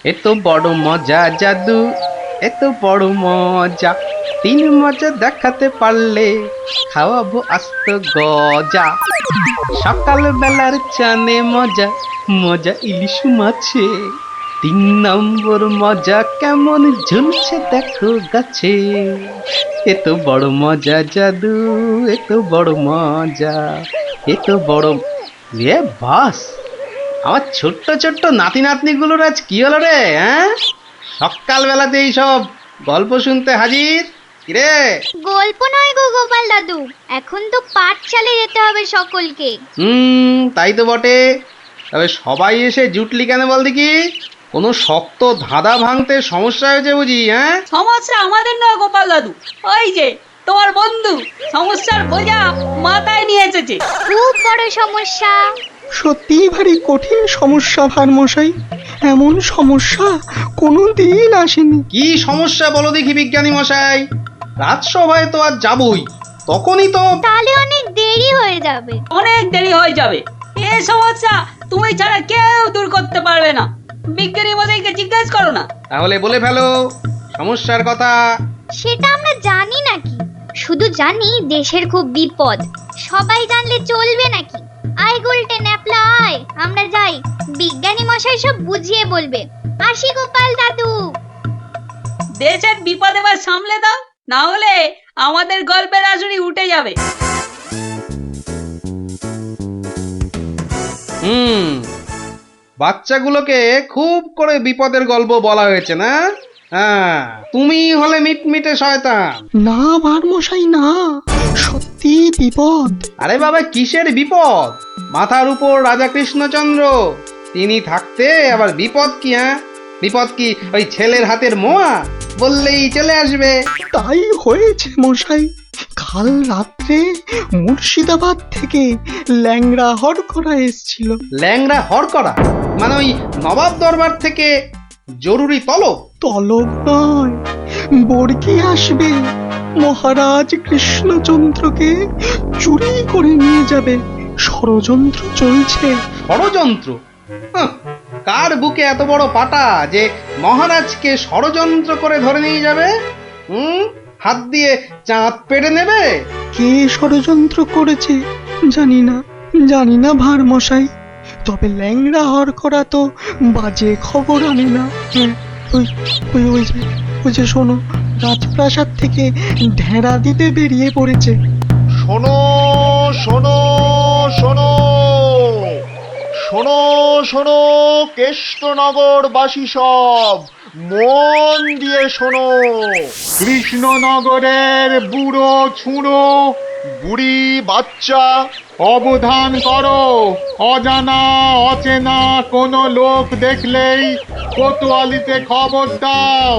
এত বড় মজা জাদু, এত বড় মজা, তিন মজা দেখাতে পারলে খাওয়াবো আস্ত গজা। সকাল বেলার চানে মজা, মজা ইলিশ মাছে, তিন নম্বর মজা কেমন ঝুলছে দেখো গাছে। এত বড় মজা জাদু, এত বড় মজা, এত বড় বাস। আমার ছোট্ট ছোট্ট নাতি নাতনিগুলোর আজ কি হলো রে? হ্যাঁ, সকাল বেলাতেই সব গল্প শুনতে হাজির। কিরে? গল্প নয় গো গোপাল দাদু, এখন তো পাঠশালে যেতে হবে সকলকে। তাই তো বটে। তবে সবাই এসে জুটলি কেন বল দেখি? কোনো শক্ত ধাঁধা ভাঙতে সমস্যা হয়েছে বুঝি? হ্যাঁ, সমস্যা আমাদের নয় গোপাল দাদু, ওই যে তোমার বন্ধু সমস্যার বোঝা মাথায় নিয়ে এসেছে। খুব বড় সমস্যা। সত্যিই ভারী কঠিন সমস্যা ভারমশাই। এমন সমস্যা কোনোদিন আসেনি। কি সমস্যা বলো দেখি বিজ্ঞানী মশাই? রাজসভায় তো আজ যাবই, তখনই তো। তাহলে অনেক দেরি হয়ে যাবে। অনেক দেরি হয়ে যাবে। এই সমস্যা তুমি ছাড়া কেউ দূর করতে পারবে না। বিজ্ঞানী মশাইকে জিজ্ঞেস করো না। তাহলে বলে ফেলো সমস্যার কথা। সেটা আমরা জানি নাকি? শুধু জানি দেশের খুব বিপদ। সবাই জানলে চলবে নাকি? আয় গুলটে ন্যাপলা আয়, আমরা যাই, বিজ্ঞানী মশাই সব বুঝিয়ে বলবে। আসি গোপাল দাদু। দেশের বিপদ এবার সামলে দাও, না হলে আমাদের গল্পের আসরই উঠে যাবে। বাচ্চাগুলোকে খুব করে বিপদের গল্প বলা হয়েছে না? হ্যাঁ, তুমি হলে মিটমিটে শয়তান। না ভারমশাই না, সত্যি বিপদ। আরে বাবা, কিসের বিপদ? মাথার উপর রাজা কৃষ্ণচন্দ্র, তিনি থাকতে আবার বিপদ কি? হ্যাঁ, বিপদ কি ওই ছেলের হাতের মোয়া বললেই চলে আসবে? তাই হয়েছে মশাই। কাল রাত্রে মুর্শিদাবাদ থেকে ল্যাংড়া হরকরা এসছিল। ল্যাংড়া হরকরা মানে ওই নবাব দরবার থেকে জরুরি তলব? তলব নয়, বর্গি আসবে। মহারাজ কৃষ্ণচন্দ্রকে চুরি করে নিয়ে যাবে। ষড়যন্ত্র চলছে। ষড়যন্ত্র? হাহ, কার বুকে এত বড় পাটা যে মহারাজকে ষড়যন্ত্র করে ধরে নিয়ে যাবে? হাত দিয়ে চাঁদ পেড়ে নেবে? কে ষড়যন্ত্র করেছে জানি না, জানি না ভারমশাই। তবে ল্যাংড়া হরকরা তো বাজে খবর আনে না। হ্যাঁ, ওই ওই ওই যে ওই যে শোনো, রাজপ্রাসাদ থেকে ঢেড়া দিতে বেরিয়ে পড়েছে। শোনো শোনো শোনো শোনো শোনো, কেষ্টনগরবাসী সব মন দিয়ে শোনো। কৃষ্ণনগরের বুড়ো ছুঁড়ো বুড়ি বাচ্চা, অবধান করো। অজানা অচেনা কোনো লোক দেখলেই কোতোয়ালিতে খবর দাও।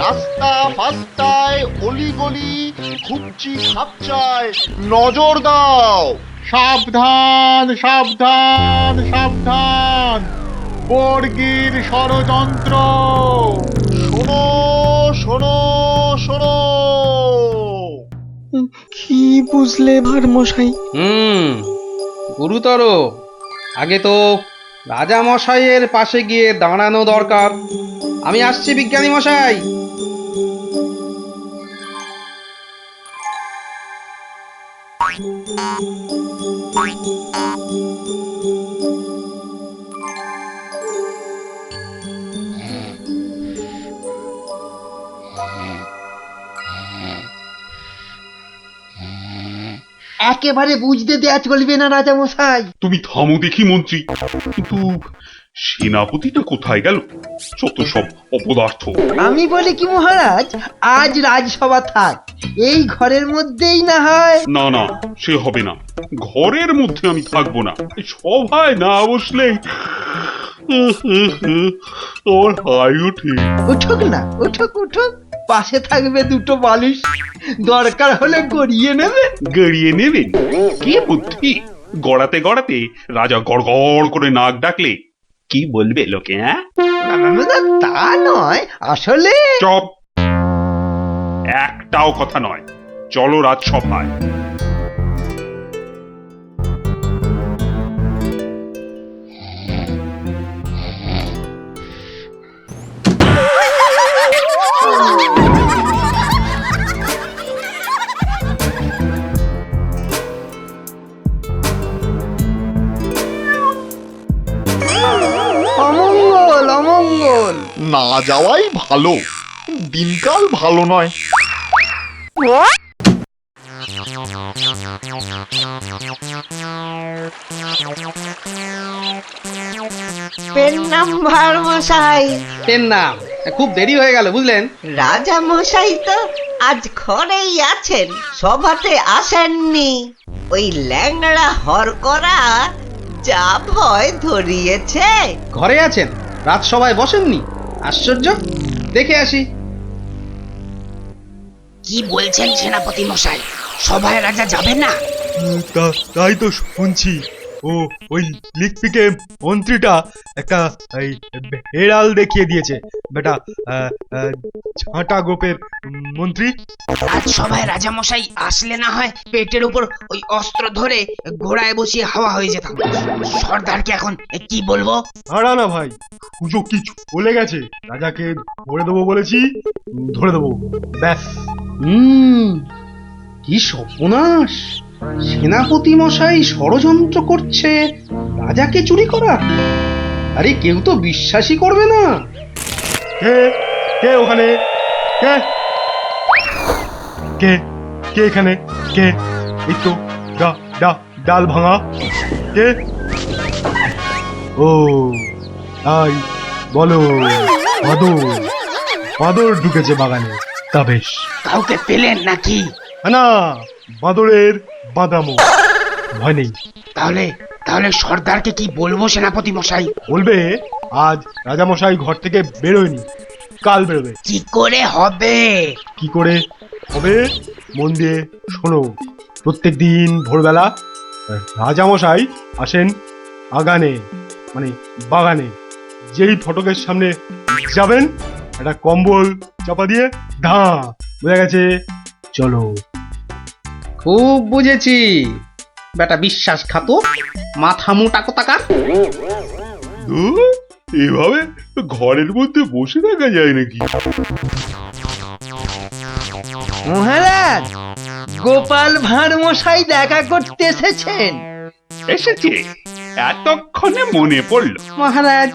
রাস্তা ফাস্তায় অলিগলি খুবচি খাপচায় নজর দাও। সাবধান সাবধান সাবধান, বর্গির ষড়যন্ত্র। শোনো শোনো শোনো। কি বুঝলে ভারমশাই? গুরুতর। আগে তো রাজা মশাইয়ের পাশে গিয়ে দাঁড়ানো দরকার। আমি আসছি বিজ্ঞানী মশাই। একেবারে বুঝতে দেয়া চলবে না রাজা মশাই। তুমি থামো দেখি মন্ত্রী। কিন্তু সেনাপতিটা কোথায় গেল? যত সব অপদার্থ। আমি বলি কি মহারাজ, আজ রাজসভা থাক, এই ঘরের মধ্যেই না হয়। না না, সে হবে না। ঘরের মধ্যে আমি থাকবো না। এই সভায় না বসলে আমার হাই ওঠে। উঠুক না, উঠুক উঠুক, পাশে থাকবে দুটো বালিশ, দরকার হলে গড়িয়ে নেবে। গড়িয়ে নেবেন? কি বুদ্ধি! গড়াতে গড়াতে রাজা গড় গড় করে নাক ডাকলে কি বলবে লোকে? হ্যাঁ, তা নয়, আসলে চপ! একটাও কথা নয়। চলো রাজসভায়। না যাওয়াই ভালো, দিনকাল ভালো নয়। পেন নাম্বার মশাই, পেন নাম, খুব দেরি হয়ে গেল বুঝলেন। রাজা মশাই তো আজ ঘরেই আছেন, সভাতে আসেননি। ওই ল্যাংড়া হরকরা যা ভয় ধরিয়েছে। ঘরে আছেন, রাজসভায় বসেননি? আশ্চর্য, দেখে আসি। কি বলছেন সেনাপতি মশাই, সভায় রাজা যাবে না? তাই তো শুনছি। ও ওই লিকপিকে মন্ত্রীটা একটা এই হেড়াল দেখিয়ে দিয়েছে বেটা, ঝাঁটা গোপের মন্ত্রী। আজ সভায় রাজা মশাই আসলে না হয় পেটের উপর ওই অস্ত্র ধরে ঘোড়ায় বসিয়ে হাওয়া হয়ে যেতাম। সর্দারকে এখন কি বলবো? হারা না ভাই, সুযোগ কি চলে গেছে। রাজাকে ধরে দেবো বলেছি, ধরে দেবো, ব্যাস। কি সর্বনাশ! সেনাপতি মশাই ষড়যন্ত্র করছে রাজাকে চুরি করা। আরে কেউ তো বিশ্বাসই করবে না। কে কে ওখানে? কে কে কে এখানে? কে? এই তো ডাল ভাঙা। কে? ও তাই বলো, বাদর ঢুকেছে বাগানে। তা বেশ, কাউকে পেলেন নাকি? না, বাদরের বাদামো, ভয় নেই। তাহলে তাহলে সর্দারকে কি বলবো সেনাপতি মশাই? বলবে আজ রাজামশাই ঘর থেকে বেরোয়নি, কাল বেরোবে। কি করে হবে? কি করে হবে মন দিয়ে শোনো। প্রত্যেক দিন ভোরবেলা রাজামশাই আসেন আগানে, মানে বাগানে। যেই ফটকের সামনে যাবেন, একটা কম্বল চাপা দিয়ে ধা, বোঝা গেছে? চলো। খুব বুঝেছি, বেটা বিশ্বাসঘাতক, মাথা মোটা কোথাকার। এভাবে ঘরের মধ্যে বসে থাকা যায় নাকি? মহারাজ, গোপাল ভাঁড় মশাই দেখা করতে এসেছেন। এসেছে, এতক্ষণে মনে পড়লো। মহারাজ,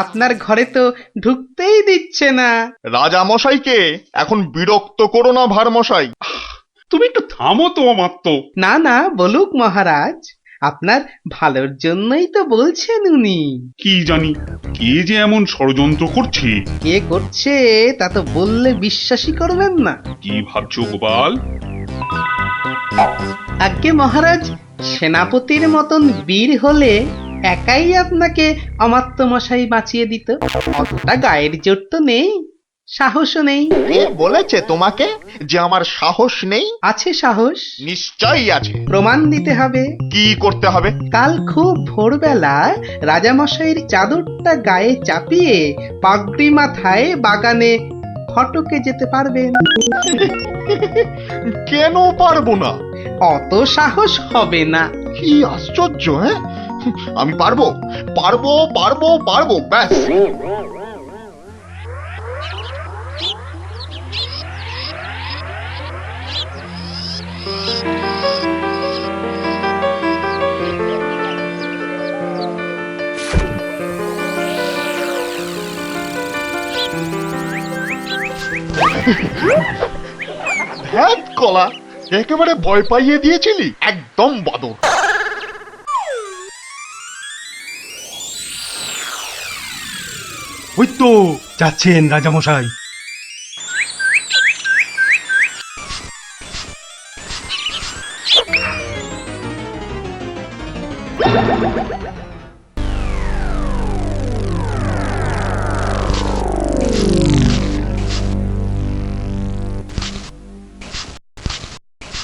আপনার ঘরে তো ঢুকতেই দিচ্ছে না। রাজা মশাইকে এখন বিরক্ত করো না ভার মশাই। তুমি একটু থামো তো মাত্র। না না, বলুক মহারাজ, আপনার ভালোর জন্যই তো বলছেন উনি। কি জানি কে যে এমন ষড়যন্ত্র করছে। কে করছে তা তো বললে বিশ্বাসই করবেন না। কি ভাবছো গোপাল? আজ্ঞে মহারাজ, সেনাপতির মতন বীর হলে একাই আপনাকে অমাত্য মশাই বাঁচিয়ে দিত। অতটা গায়ের জোর তো নেই, সাহসও নেই। কে বলেছে তোমাকে যে আমার সাহস নেই? আছে সাহস, নিশ্চয়ই আছে। প্রমাণ দিতে হবে। কি করতে হবে? কাল খুব ভোরবেলা রাজামশাইয়ের চাদরটা গায়ে চাপিয়ে পাগড়ি মাথায় বাগানে ফটকে যেতে পারবেন। কেন পারবো না? অত সাহস হবে না। কি আশ্চর্য! হ্যাঁ, আমি পারবো পারবো পারবো পারবো, ব্যাস। ধ্যাৎ কলা, একেবারে ভয় পাইয়ে দিয়েছিলি, একদম বাদর। ওই তো যাচ্ছেন রাজামশাই।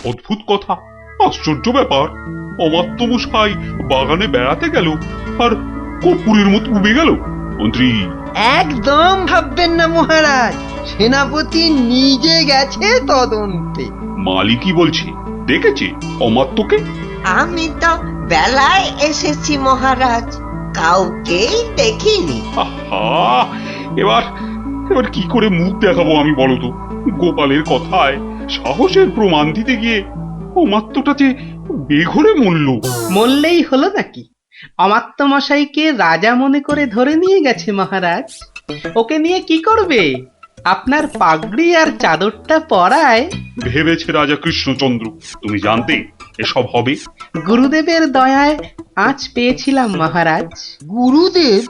অদ্ভুত কথা, আশ্চর্য ব্যাপার। অমাত্য মশাই বাগানে বেড়াতে গেল আর কর্পূরের মতো উবে গেল। মন্ত্রী, একদম ভাববেন না মহারাজ, সেনাপতি নিজে গেছে তদন্তে। মালি কি বলছে? দেখেছে অমাত্যকে? আমি তো বেলায় এসেছি মহারাজ, কাউকেই দেখিনি। আহা, এবার এবার কি করে মুখ দেখাবো আমি বলো তো? গোপালের কথায় সাহসের প্রমাণ দিতে গিয়ে অমাত্যটা যে বেঘরে মরল। মরলেই হলো নাকি? অমাত্য মশাইকে রাজা মনে করে ধরে নিয়ে গেছে মহারাজ। ওকে নিয়ে কি করবে? আপনার পাগড়ি আর চাদরটা পরায় ভেবেছে রাজা কৃষ্ণচন্দ্র তুমি জানতে এসব হবে? গুরুদেবের দয়ায় আজ পেয়েছিলাম মহারাজ। গুরুদেব?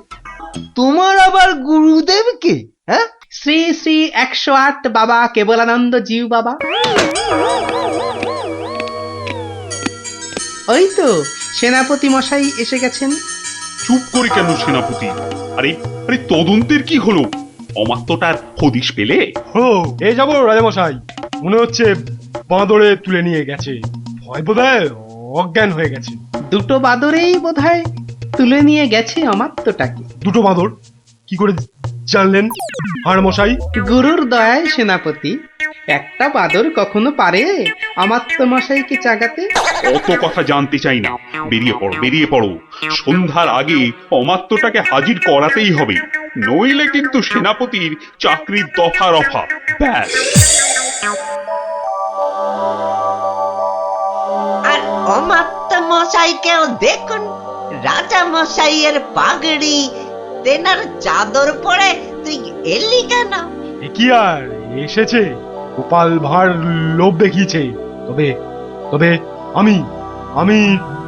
তোমার আবার গুরুদেব কে? হ্যাঁ, শ্রী শ্রী 108 বাবা কেবলানন্দ জিউ বাবা। ওই তো সেনাপতি মশাই এসে গেছেন। চুপ করে কেন সেনাপতি? আরে আরে তদন্তের কি হলো? অমাত্যটার হদিশ পেলে? ও এ যাবো রাজামশাই, মনে হচ্ছে বাঁদরে তুলে নিয়ে গেছে, ভয় বোধহয় অজ্ঞান হয়ে গেছে। দুটো বাদরেই বোধহয় তুলে নিয়ে গেছে অমাত্যটাকে। দুটো বাঁদর কি করে জানলেন আর মশাই? গুরুর দয়ায় সেনাপতি। একটা বাদর কখনো পারে অমাত্য মশাইকে চাগাতে? অত কথা জানতে চাই না, বেরিয়ে পড়ো বেরিয়ে পড়ো। সন্ধ্যার আগে অমাত্যটাকে হাজির করাতেই হবে, নইলে কিন্তু সেনাপতির চাকরির দফা রফা। ব্যাস। আর অমাত্য মশাইকেও দেখুন, রাজা মশাইয়ের পাগড়ি তেনার চাদর পরে তুই এলি কেন? এ কি আর এসেছে, গোপাল ভাঁড় লোভ দেখিয়েছে। তবে তবে আমি আমি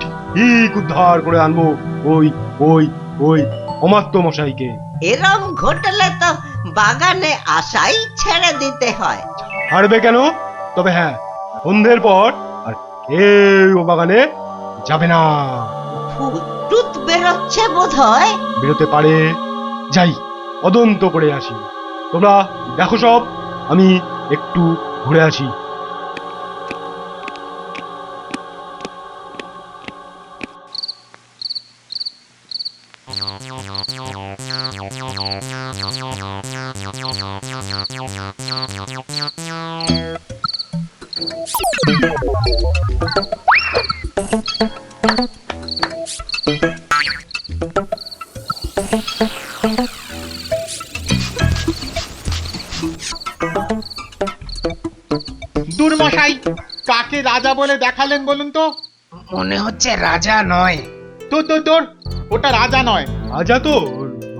ঠিক উদ্ধার করে আনবো ওই ওই ওই অমাত্য মশাইকে। এরম ঘটলে তো বাগানে আসাই ছেড়ে দিতে হয়। হারবে কেন? তবে হ্যাঁ, সন্ধ্যের পর আর কেউ বাগানে যাবে না। ভূত টুত বেরোচ্ছে বোধ হয়। বেরোতে পারে, যাই তদন্ত করে আসি। তোমরা দেখো সব, আমি একটু ঘুরে আসি। দুর্মশাই, কাকে রাজা বলে দেখালেন বলুন তো? মনে হচ্ছে রাজা নয়। তোর ওটা রাজা নয়। রাজা তো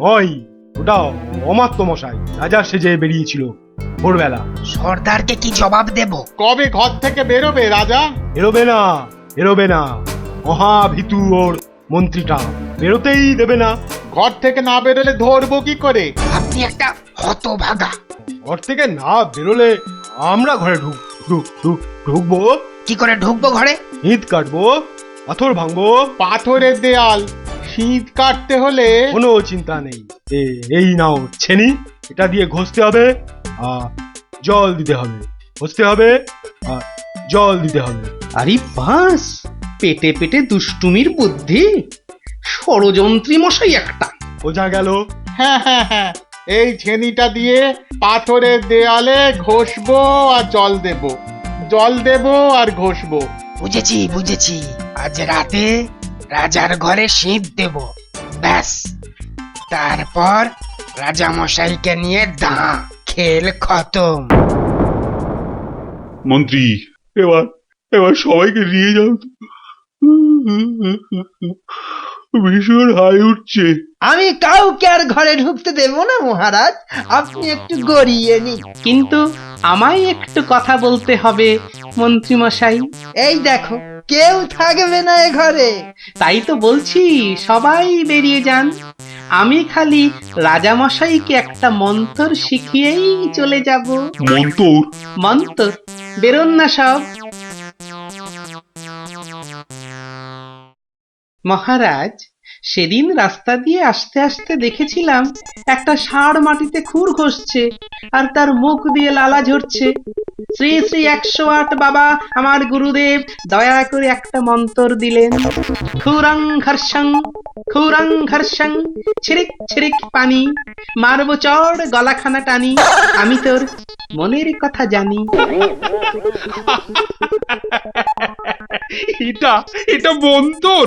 নয়, ওটা অমাত্য মশাই রাজা সেজে বেরিয়েছিল ভোরবেলা। সর্দারকে কি জবাব দেব? কবে ঘর থেকে বেরোবে রাজা? এরোবে না, এরোবে না, মহাভীতু ওর মন্ত্রীটা, বেরোতেই দেবে না। ঘর থেকে না বেরোলে ধরবো কি করে? আপনি একটা হতভাগা। ঘর থেকে না বেরোলে আমরা ঘরে ঢুকবো। কি করে ঢুকবো ঘরে? ইট কাটবো, পাথর ভাঙবো। পাথরের দেয়াল, শীত কাটতে হলে কোনো চিন্তা নেই। এই নাও ছেনি, এটা দিয়ে ঘষতে হবে আর জল দিতে হবে, ঘষতে হবে আর জল দিতে হবে। আরে বাস, পেটে পেটে দুষ্টুমির বুদ্ধি, ষড়যন্ত্রী মশাই একটা। বোঝা গেল? হ্যাঁ হ্যাঁ হ্যাঁ, এই ছেনিটা দিয়ে পাথরের দেয়ালে ঘষবো আর জল দেব, জল দেব আর ঘষবো। বুঝেছি বুঝেছি, আজ রাতে রাজার ঘরে শীত দেব, ব্যাস। তারপর রাজা মশাইকে নিয়ে দাঁ, খেল খতম। মন্ত্রী, এবার এবার সবাইকে নিয়ে যাও তো। ভীষণ হাই উঠছে। আমি কাউকে আর ঘরে ঢুকতে দেব না মহারাজ, আপনি একটু গড়িয়ে নিন। কিন্তু আমায় একটু কথা বলতে হবে মন্ত্রী মশাই। এই দেখো, কেউ থাকবে না এ ঘরে। তাই তো বলছি সবাই বেরিয়ে যান, আমি খালি রাজামশাইকে একটা মন্তর শিখিয়েই চলে যাব। মন্তর? মন্তর, বেরোন না সব। মহারাজ, সেদিন রাস্তা দিয়ে আসতে আসতে দেখেছিলাম একটা ষাঁড় মাটিতে খুর ঘষছে আর তার মুখ দিয়ে লালা ঝরছে। শ্রী শ্রী 108 বাবা আমার গুরুদেব দয়া করে একটা মন্তর দিলেন। খুরং ঘর্ষং ছিরিক ছিরিক পানি, মারবো চড় গলাখানা টানি, আমি তোর মনের কথা জানি। এটা এটা মন্তর?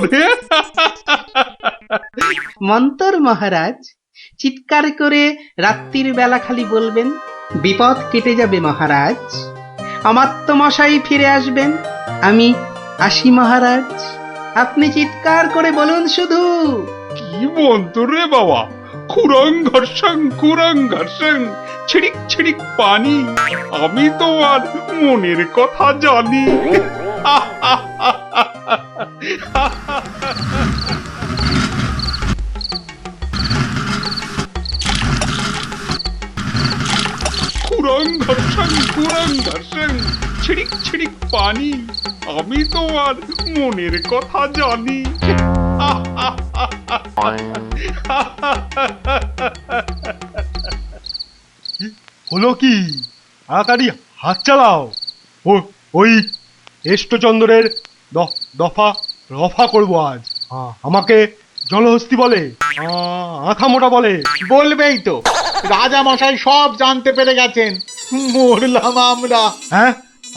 মন্তর মহারাজ, চিৎকার করে রাত্রির বেলা খালি বলবেন, বিপদ কেটে যাবে মহারাজ, অমাত্য মশাই ফিরে আসবেন, আমি আসি মহারাজ। আপনি চিৎকার করে বলুন শুধু। কি মন্তর রে বাবা, খুরং ঘর্ষং ছিড়িক ছিড়িক পানি, আমি তোমার মনের কথা জানি। খুরং ঘর্ষং ছিড়িক ছিড়িক পানি, আমি তোমার মনের কথা জানি। হলো কি? তাড়াতাড়ি হাত চালাও। ওই এষ্টচন্দ্রের দফা রফা করবো আজ। আমাকে জলহস্তি বলে, আঁখা মোটা বলে। বলবেই তো, রাজা মশাই সব জানতে পেরে গেছেন। মরলাম আমরা। হ্যাঁ,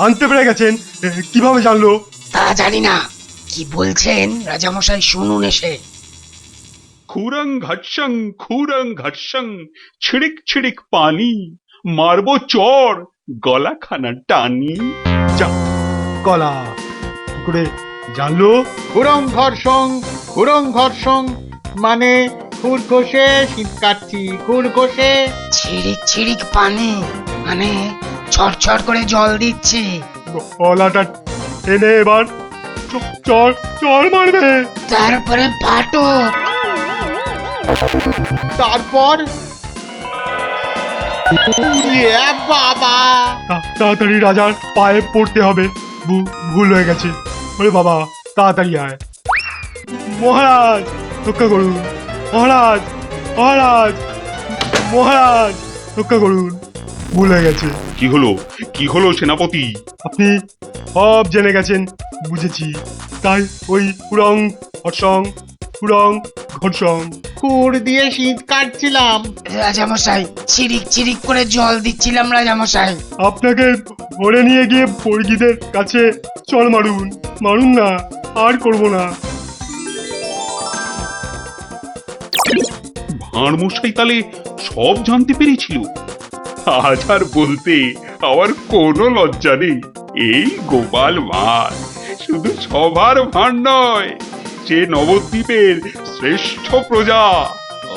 আনতে পেরে গেছেন? কিভাবে জানলো? তা জানি না, কি বলছেন রাজামশাই শুনুন এসে। খুরং ঘর্ষং ছিড়িক ছিড়িক পানি, মারবো চর গলাখানা টানি। যা গলা কি করে জানলো? খুরং ঘর্ষং মানে খুর ঘষে শীত কাটছি, খুর ঘষে। ছিড়িক ছিড়িক পানি মানে ছড়ছড় করে জল দিচ্ছি। গলাটা টেনে এবার চর চর মারবে। তারপরে ফাটক। তারপর বাবা, তাড়াতাড়ি রাজার পায়ে পড়তে হবে। ভুল হয়ে গেছে। ওরে বাবা, তাড়াতাড়ি আয়। মহারাজ রক্ষা করুন, মহারাজ মহারাজ মহারাজ রক্ষা করুন। ভুল হয়ে গেছে। কি হলো সেনাপতি? আপনি সব জেনে গেছেন, বুঝেছি। তাই ওই খুরং ঘর্ষং খুর দিয়ে শীত কাটছিলাম। রাজামশাই ছিড়িক ছিড়িক করে জল দিচ্ছিলাম রাজামশাই। আপনাকে ধরে নিয়ে গিয়ে বর্গীদের কাছে চল মারুন না, আর করব না। ভাঁড় মশাই তাহলে সব জানতে পেরেছিল। আজ আর বলতে আমার কোনো লজ্জা নেই। এই গোপাল ভাঁড় শুধু সবার ভাঁড় নয়, সে নবদ্বীপের শ্রেষ্ঠ প্রজা,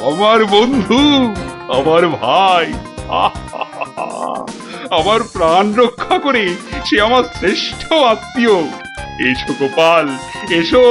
আমার বন্ধু, আমার ভাই। আমার প্রাণ রক্ষা করে সে আমার শ্রেষ্ঠ আত্মীয়। এসো গোপাল, এসো।